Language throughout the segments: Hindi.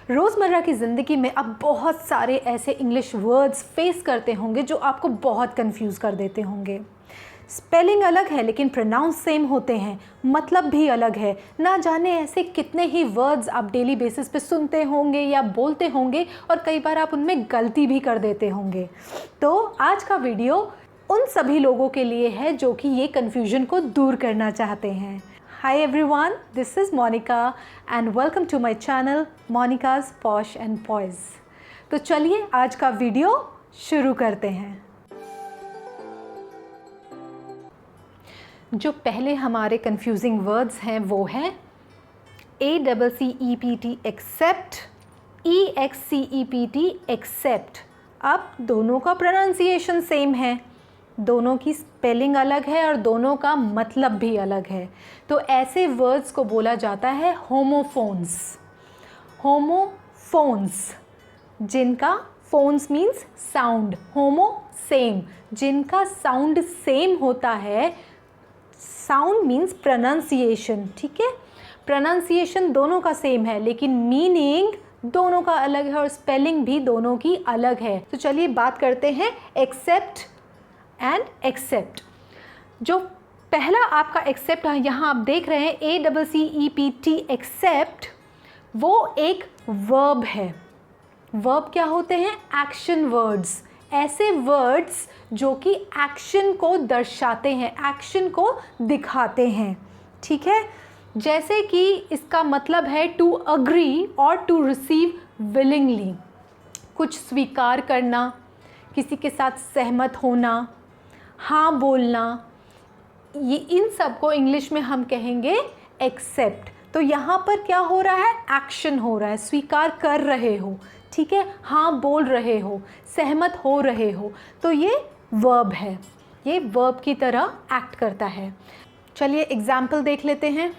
रोज़मर्रा की ज़िंदगी में आप बहुत सारे ऐसे इंग्लिश वर्ड्स फेस करते होंगे जो आपको बहुत कंफ्यूज कर देते होंगे। स्पेलिंग अलग है लेकिन प्रोनाउंस सेम होते हैं, मतलब भी अलग है। ना जाने ऐसे कितने ही वर्ड्स आप डेली बेसिस पे सुनते होंगे या बोलते होंगे और कई बार आप उनमें गलती भी कर देते होंगे। तो आज का वीडियो उन सभी लोगों के लिए है जो कि ये कन्फ्यूजन को दूर करना चाहते हैं। Hi everyone, this is Monica and welcome to my channel Monica's Posh and Poise। तो चलिए आज का वीडियो शुरू करते हैं। जो पहले हमारे कंफ्यूजिंग वर्ड्स हैं वो हैं ACCEPT एक्सेप्ट, EXCEPT एक्सेप्ट। अब दोनों का प्रोनाउंसिएशन सेम है, दोनों की स्पेलिंग अलग है और दोनों का मतलब भी अलग है। तो ऐसे वर्ड्स को बोला जाता है होमोफोन्स। होमोफोन्स जिनका फोन्स मीन्स साउंड, होमो सेम, जिनका साउंड सेम होता है। साउंड मीन्स प्रोनाउंसिएशन, ठीक है। प्रोनाउंसिएशन दोनों का सेम है लेकिन मीनिंग दोनों का अलग है और स्पेलिंग भी दोनों की अलग है। तो चलिए बात करते हैं एक्सेप्ट एंड एक्सेप्ट। जो पहला आपका एक्सेप्ट यहाँ आप देख रहे हैं ACCEPT एक्सेप्ट, वो एक वर्ब है। वर्ब क्या होते हैं? एक्शन वर्ड्स, ऐसे वर्ड्स जो कि एक्शन को दर्शाते हैं, एक्शन को दिखाते हैं, ठीक है। जैसे कि इसका मतलब है टू अग्री और टू रिसीव विलिंगली, कुछ स्वीकार करना, किसी के साथ सहमत होना, हाँ बोलना, ये इन सब को इंग्लिश में हम कहेंगे एक्सेप्ट। तो यहाँ पर क्या हो रहा है? एक्शन हो रहा है, स्वीकार कर रहे हो, ठीक है, हाँ बोल रहे हो, सहमत हो रहे हो, तो ये वर्ब है, ये वर्ब की तरह एक्ट करता है। चलिए एग्जाम्पल देख लेते हैं।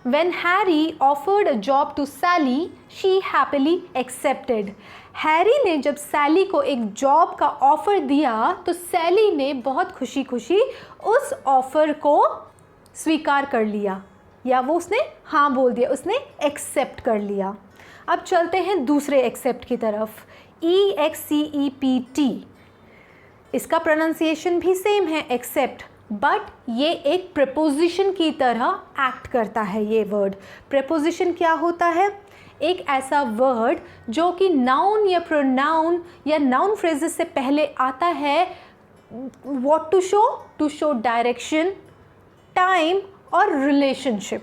When Harry offered a job to Sally, she happily accepted। Harry ने जब सैली को एक जॉब का ऑफ़र दिया तो सैली ने बहुत खुशी खुशी उस ऑफ़र को स्वीकार कर लिया, या वो उसने हाँ बोल दिया, उसने एक्सेप्ट कर लिया। अब चलते हैं दूसरे एक्सेप्ट की तरफ, EXCEPT। इसका प्रोनाउंसिएशन भी सेम है एक्सेप्ट, बट ये एक प्रेपोजिशन की तरह एक्ट करता है। ये वर्ड प्रेपोजिशन क्या होता है? एक ऐसा वर्ड जो कि नाउन या प्रोनाउन या नाउन फ्रेजेस से पहले आता है। What to show direction, time और relationship.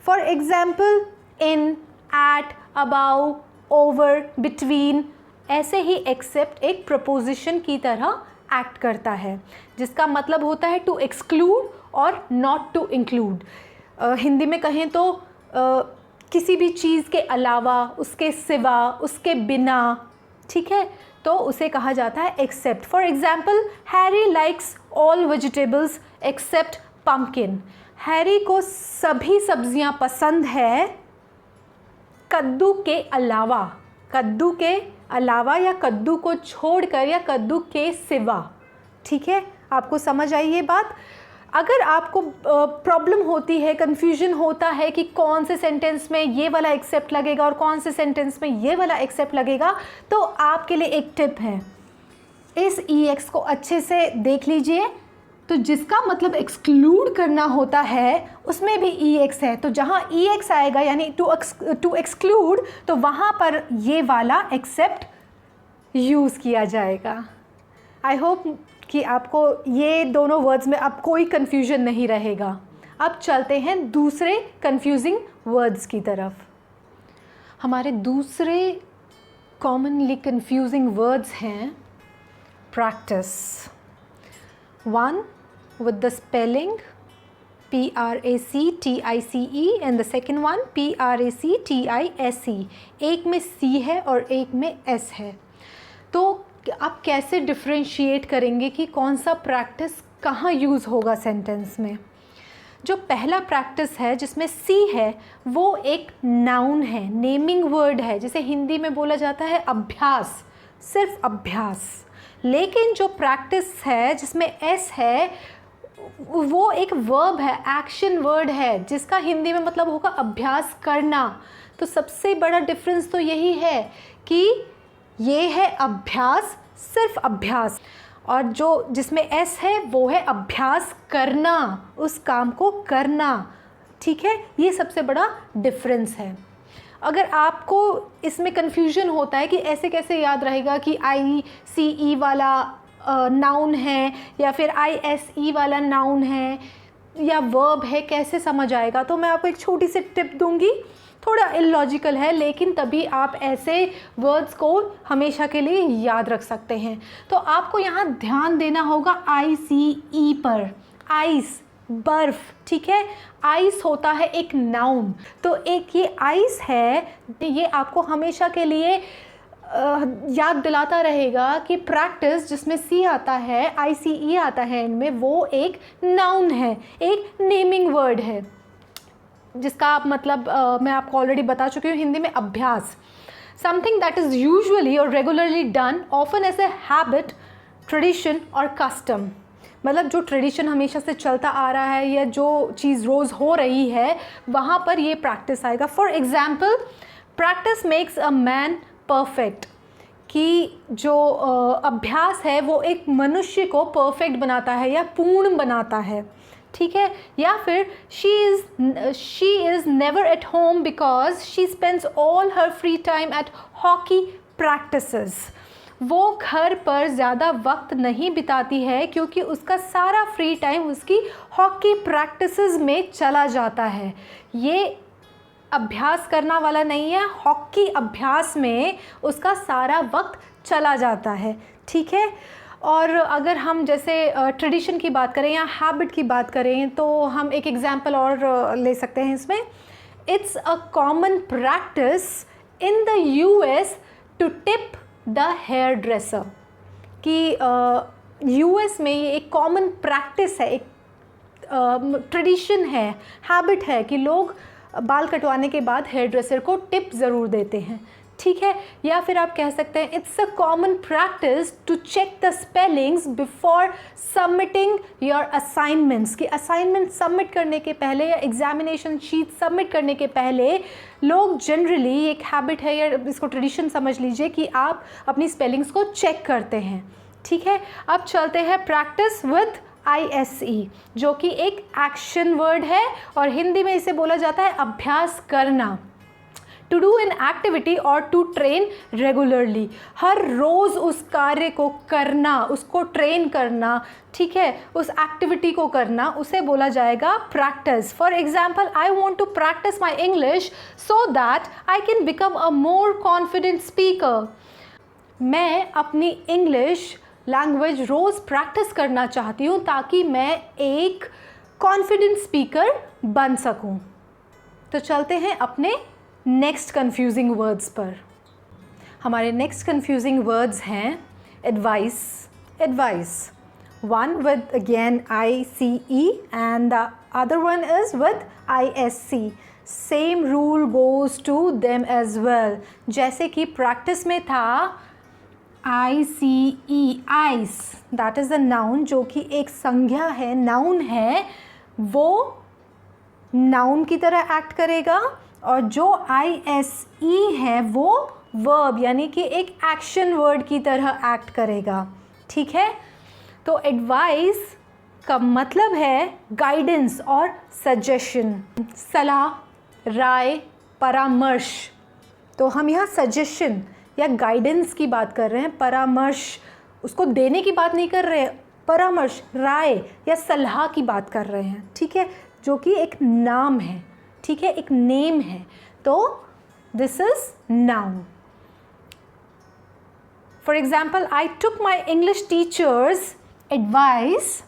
For example in, at, about, over, between, ऐसे ही एक्सेप्ट एक प्रपोजिशन की तरह एक्ट करता है, जिसका मतलब होता है टू एक्सक्लूड और नॉट टू इंक्लूड। हिंदी में कहें तो किसी भी चीज़ के अलावा, उसके सिवा, उसके बिना, ठीक है, तो उसे कहा जाता है except. For example Harry likes all vegetables except pumpkin. Harry को सभी सब्जियां पसंद है कद्दू के अलावा, कद्दू के अलावा या कद्दू को छोड़कर या कद्दू के सिवा, ठीक है। आपको समझ आई ये बात? अगर आपको प्रॉब्लम होती है, कन्फ्यूजन होता है कि कौन से सेंटेंस में ये वाला एक्सेप्ट लगेगा और कौन से सेंटेंस में ये वाला एक्सेप्ट लगेगा, तो आपके लिए एक टिप है, इस EX को अच्छे से देख लीजिए। तो जिसका मतलब एक्सक्लूड करना होता है उसमें भी EX है, तो जहाँ EX आएगा यानी टू एक्सक्लूड, तो वहाँ पर ये वाला एक्सेप्ट यूज़ किया जाएगा। आई होप कि आपको ये दोनों वर्ड्स में अब कोई कन्फ्यूजन नहीं रहेगा। अब चलते हैं दूसरे कन्फ्यूजिंग वर्ड्स की तरफ। हमारे दूसरे कॉमनली कन्फ्यूजिंग वर्ड्स हैं practice. One with the spelling PRACTICE and the second one PRACTISE। एक में C है और एक में S है। तो आप कैसे डिफ्रेंशिएट करेंगे कि कौन सा प्रैक्टिस कहाँ यूज़ होगा सेंटेंस में? जो पहला प्रैक्टिस है जिसमें C है वो एक नाउन है, नेमिंग वर्ड है, जिसे हिंदी में बोला जाता है अभ्यास, सिर्फ अभ्यास। लेकिन जो प्रैक्टिस है जिसमें S है वो एक वर्ब है, एक्शन वर्ड है, जिसका हिंदी में मतलब होगा अभ्यास करना। तो सबसे बड़ा डिफरेंस तो यही है कि ये है अभ्यास, सिर्फ अभ्यास, और जो जिसमें एस है वो है अभ्यास करना, उस काम को करना। ठीक है, ये सबसे बड़ा डिफरेंस है। अगर आपको इसमें कन्फ्यूजन होता है कि ऐसे कैसे याद रहेगा कि ICE वाला नाउन है या फिर ISE वाला नाउन है या वर्ब है, कैसे समझ आएगा, तो मैं आपको एक छोटी सी टिप दूंगी। थोड़ा इलॉजिकल है लेकिन तभी आप ऐसे वर्ड्स को हमेशा के लिए याद रख सकते हैं। तो आपको यहाँ ध्यान देना होगा ICE पर, आइस, बर्फ़। ठीक है, आइस होता है एक नाउन, तो एक ये आइस है, ये आपको हमेशा के लिए याद दिलाता रहेगा कि प्रैक्टिस, जिसमें C आता है, ICE आता है इनमें, वो एक नाउन है, एक नेमिंग वर्ड है, जिसका आप मतलब मैं आपको ऑलरेडी बता चुकी हूँ हिंदी में अभ्यास। समथिंग दैट इज़ यूजुअली और regularly done often as a habit, tradition और कस्टम। मतलब जो ट्रेडिशन हमेशा से चलता आ रहा है या जो चीज़ रोज़ हो रही है वहाँ पर ये प्रैक्टिस आएगा। For example, practice makes a man perfect, कि जो अभ्यास है वो एक मनुष्य को परफेक्ट बनाता है या पूर्ण बनाता है। ठीक है, या फिर she is never at home because she spends all her free time at hockey practices. वो घर पर ज़्यादा वक्त नहीं बिताती है क्योंकि उसका सारा फ्री टाइम उसकी हॉकी प्रैक्टिसेस में चला जाता है। ये अभ्यास करना वाला नहीं है, हॉकी अभ्यास में उसका सारा वक्त चला जाता है। ठीक है, और अगर हम जैसे ट्रेडिशन की बात करें या हैबिट की बात करें तो हम एक एग्जांपल और ले सकते हैं इसमें। It's a common practice in the US to tip the hairdresser, कि US में ये एक कॉमन प्रैक्टिस है, एक ट्रेडिशन है, हैबिट है कि लोग बाल कटवाने के बाद हेयर ड्रेसर को टिप ज़रूर देते हैं। ठीक है, या फिर आप कह सकते हैं it's a common practice to check the spellings before submitting your assignments, कि असाइनमेंट सबमिट करने के पहले या एग्जामिनेशन शीट सबमिट करने के पहले लोग जनरली, एक हैबिट है या इसको ट्रेडिशन समझ लीजिए, कि आप अपनी स्पेलिंग्स को चेक करते हैं। ठीक है, अब चलते हैं प्रैक्टिस विद ISE, जो कि एक एक्शन वर्ड है और हिंदी में इसे बोला जाता है अभ्यास करना। टू डू एन एक्टिविटी और टू ट्रेन रेगुलरली, हर रोज़ उस कार्य को करना, उसको ट्रेन करना। ठीक है, उस एक्टिविटी को करना, उसे बोला जाएगा practice. For example, I want to practice my English so that I can become a more confident speaker. मैं अपनी इंग्लिश लैंग्वेज रोज़ प्रैक्टिस करना चाहती हूँ ताकि मैं एक कॉन्फिडेंट स्पीकर बन सकूँ। तो चलते हैं अपने नेक्स्ट कन्फ्यूजिंग वर्ड्स पर। हमारे नेक्स्ट कन्फ्यूजिंग वर्ड्स हैं advice, advice, one with again ICE and the other one is with ISC. Same rule goes to them as well. जैसे कि प्रैक्टिस में था ICE, ice, that is a noun, जो कि एक संज्ञा है, नाउन है, वो नाउन की तरह एक्ट करेगा, और जो ISE है वो वर्ब यानी कि एक एक्शन वर्ड की तरह एक्ट करेगा। ठीक है, तो एडवाइस का मतलब है गाइडेंस और सजेशन, सलाह, राय, परामर्श। तो हम यहाँ सजेशन या गाइडेंस की बात कर रहे हैं, परामर्श उसको देने की बात नहीं कर रहे हैं, परामर्श, राय या सलाह की बात कर रहे हैं। ठीक है, जो कि एक नाम है। ठीक है, एक नेम है, तो this is noun. For example, I took my English teachers advice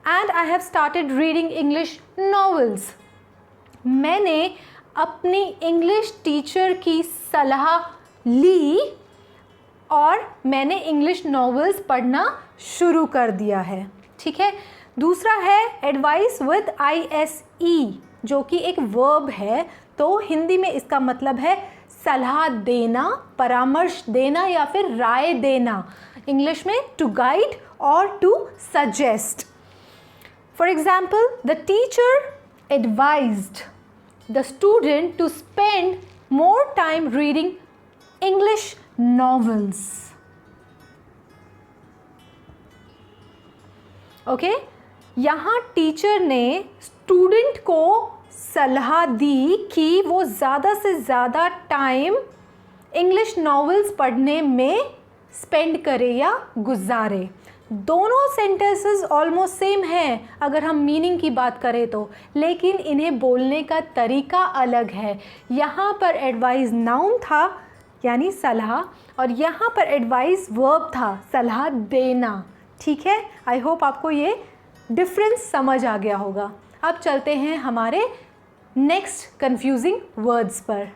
and I have started reading English novels. मैंने अपनी इंग्लिश टीचर की सलाह ली और मैंने इंग्लिश नॉवेल्स पढ़ना शुरू कर दिया है। ठीक है, दूसरा है एडवाइस विद ISE, जो कि एक वर्ब है, तो हिंदी में इसका मतलब है सलाह देना, परामर्श देना या फिर राय देना। इंग्लिश में टू गाइड और to suggest. For example, the teacher advised the student to spend more time reading English novels. Okay यहाँ टीचर ने स्टूडेंट को सलाह दी कि वो ज़्यादा से ज़्यादा टाइम इंग्लिश नॉवेल्स पढ़ने में स्पेंड करे या गुजारे। दोनों सेंटेंसेस ऑलमोस्ट सेम हैं अगर हम मीनिंग की बात करें तो, लेकिन इन्हें बोलने का तरीका अलग है। यहाँ पर एडवाइस नाउन था यानी सलाह, और यहाँ पर एडवाइस वर्ब था सलाह देना। ठीक है, आई होप आपको ये डिफरेंस समझ आ गया होगा। अब चलते हैं हमारे नेक्स्ट कंफ्यूजिंग वर्ड्स पर।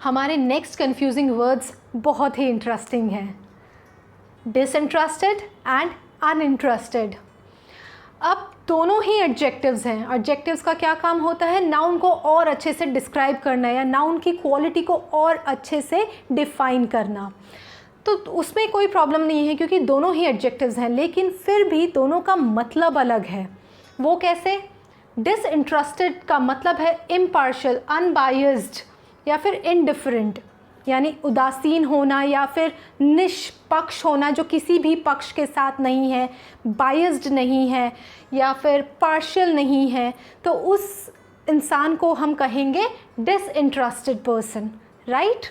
हमारे नेक्स्ट कंफ्यूजिंग वर्ड्स बहुत ही इंटरेस्टिंग हैं, डिसइंटरेस्टेड एंड अनइंटरेस्टेड। अब दोनों ही एडजेक्टिव्स हैं। एडजेक्टिव्स का क्या काम होता है, नाउन को और अच्छे से डिस्क्राइब करना या नाउन की क्वालिटी को और अच्छे से डिफाइन करना। तो उसमें कोई प्रॉब्लम नहीं है क्योंकि दोनों ही एडजेक्टिव्स हैं, लेकिन फिर भी दोनों का मतलब अलग है। वो कैसे? डिसइंटरेस्टेड का मतलब है इम्पार्शियल, अनबायस्ड या फिर इनडिफरेंट, यानी उदासीन होना या फिर निष्पक्ष होना जो किसी भी पक्ष के साथ नहीं है, बायस्ड नहीं है या फिर पार्शियल नहीं है, तो उस इंसान को हम कहेंगे disinterested person, right?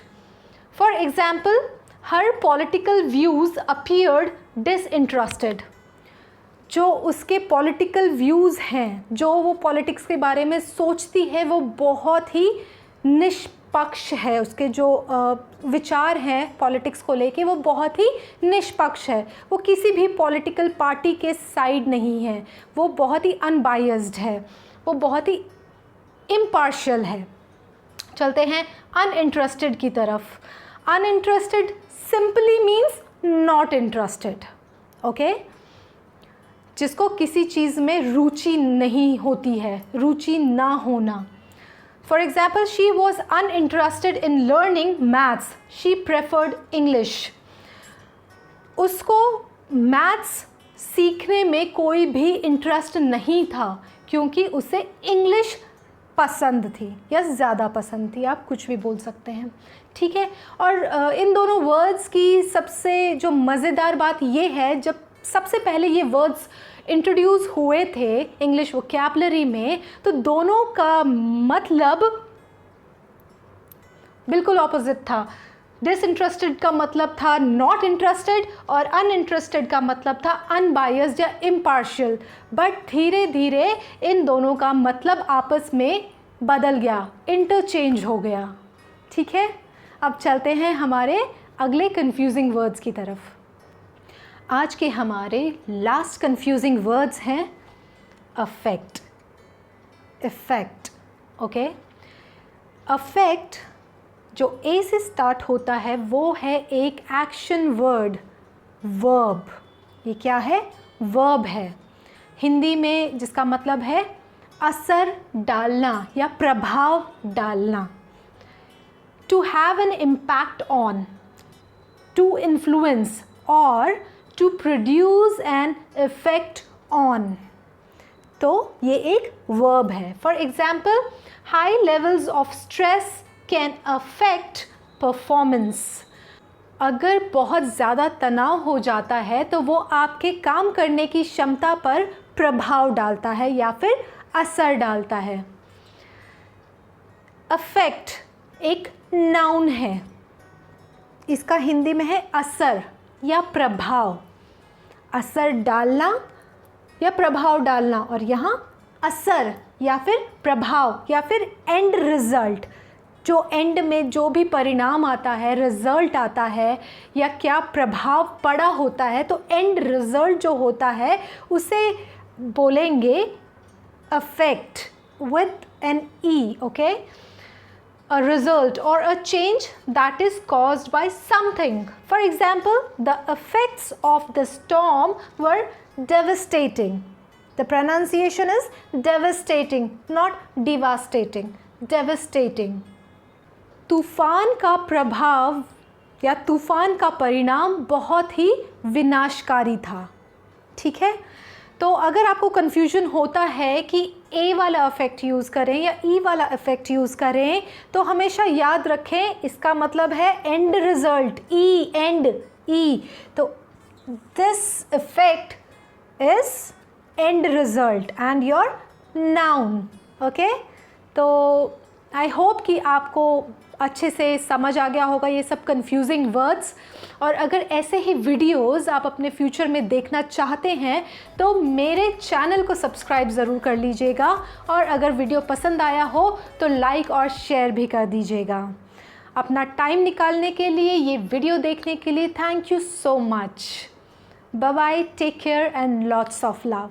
For example, her political views appeared disinterested. जो उसके पॉलिटिकल व्यूज़ हैं, जो वो पॉलिटिक्स के बारे में सोचती है, वो बहुत ही निष्पक्ष है। उसके जो विचार हैं पॉलिटिक्स को लेके वो बहुत ही निष्पक्ष है। वो किसी भी पॉलिटिकल पार्टी के साइड नहीं है, वो बहुत ही अनबायस्ड है, वो बहुत ही इम्पार्शियल है। चलते हैं अनइंटरेस्टेड की तरफ। Uninterested simply means not interested, okay? जिसको किसी चीज़ में रुचि नहीं होती है, रुचि ना होना। For example, she was uninterested in learning maths, she preferred English. उसको मैथ्स सीखने में कोई भी इंटरेस्ट नहीं था क्योंकि उसे इंग्लिश पसंद थी या ज़्यादा पसंद थी, आप कुछ भी बोल सकते हैं, ठीक है? और इन दोनों वर्ड्स की सबसे जो मज़ेदार बात ये है, जब सबसे पहले ये वर्ड्स इंट्रोड्यूस हुए थे इंग्लिश वोकैबुलरी में, तो दोनों का मतलब बिल्कुल ऑपोजिट था। डिसइंटरेस्टेड का मतलब था नॉट इंटरेस्टेड और अनइंटरेस्टेड का मतलब था अनबायस्ड या इम्पार्शियल। बट धीरे धीरे इन दोनों का मतलब आपस में बदल गया, इंटरचेंज हो गया, ठीक है? अब चलते हैं हमारे अगले कंफ्यूजिंग वर्ड्स की तरफ। आज के हमारे लास्ट कंफ्यूजिंग वर्ड्स हैं अफेक्ट, इफेक्ट, ओके? अफेक्ट जो ए से स्टार्ट होता है वो है एक एक्शन वर्ड, वर्ब। ये क्या है? वर्ब है, हिंदी में जिसका मतलब है असर डालना या प्रभाव डालना। To have an impact on, to influence और to produce an effect on. तो ये एक वर्ब है। For example, high levels of stress can affect performance. अगर बहुत ज़्यादा तनाव हो जाता है तो वो आपके काम करने की क्षमता पर प्रभाव डालता है या फिर असर डालता है। अफेक्ट एक नाउन है, इसका हिंदी में है असर या प्रभाव। असर डालना या प्रभाव डालना, और यहाँ असर या फिर प्रभाव या फिर एंड रिजल्ट, जो एंड में जो भी परिणाम आता है, रिजल्ट आता है या क्या प्रभाव पड़ा होता है, तो एंड रिजल्ट जो होता है उसे बोलेंगे affect with an E, okay? A result or a change that is caused by something. For example, the effects of the storm were devastating. The pronunciation is devastating, not devastating. Devastating. तूफान का प्रभाव या तूफान का परिणाम बहुत ही विनाशकारी था, ठीक है? तो अगर आपको कन्फ्यूजन होता है कि ए वाला इफ़ेक्ट यूज़ करें या ई वाला इफ़ेक्ट यूज़ करें, तो हमेशा याद रखें इसका मतलब है एंड रिज़ल्ट, ई, एंड, ई। तो this effect is end result and your noun. Okay, तो आई होप कि आपको अच्छे से समझ आ गया होगा ये सब कंफ्यूजिंग वर्ड्स। और अगर ऐसे ही वीडियोस आप अपने फ्यूचर में देखना चाहते हैं तो मेरे चैनल को सब्सक्राइब ज़रूर कर लीजिएगा, और अगर वीडियो पसंद आया हो तो लाइक और शेयर भी कर दीजिएगा। अपना टाइम निकालने के लिए, ये वीडियो देखने के लिए thank you so much. Bye bye, take care and lots of love.